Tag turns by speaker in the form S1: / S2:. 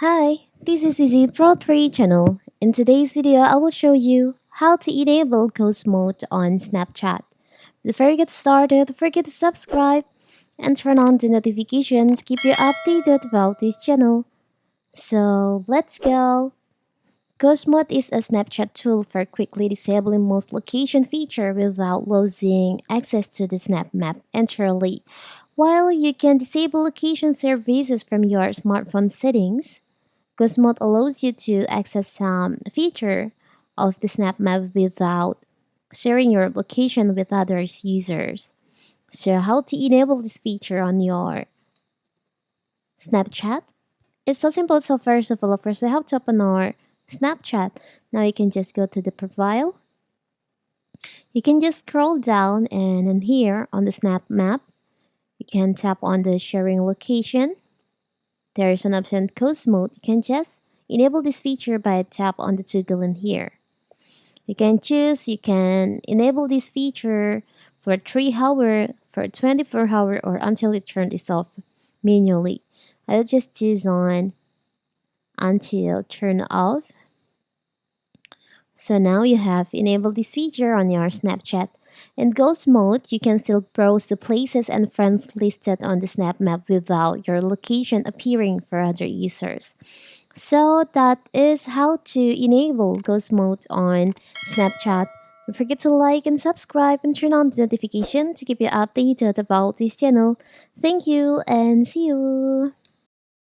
S1: Hi, this is Busy Pro 3 channel. In today's video, I will show you how to enable ghost mode on Snapchat. Before you get started, don't forget to subscribe and turn on the notification to keep you updated about this channel. So let's go. Ghost mode is a Snapchat tool for quickly disabling most location feature without losing access to the Snap Map entirely. While you can disable location services from your smartphone settings, Ghost mode allows you to access some feature of the Snap Map without sharing your location with other users. So how to enable this feature on your Snapchat? It's so simple. So first we have to open our Snapchat. Now you can just go to the profile. You can just scroll down and in here on the Snap Map, you can tap on the sharing location. There is an option ghost mode. You can just enable this feature by tap on the toggle in here. You can choose, you can enable this feature for 3 hour, for 24 hour, or until it turns off manually. I'll just choose on until turn off. So now you have enabled this feature on your Snapchat. In ghost mode, you can still browse the places and friends listed on the Snap Map without your location appearing for other users. So that is how to enable ghost mode on Snapchat. Don't forget to like and subscribe and turn on the notification to keep you updated about this channel. Thank you and see you.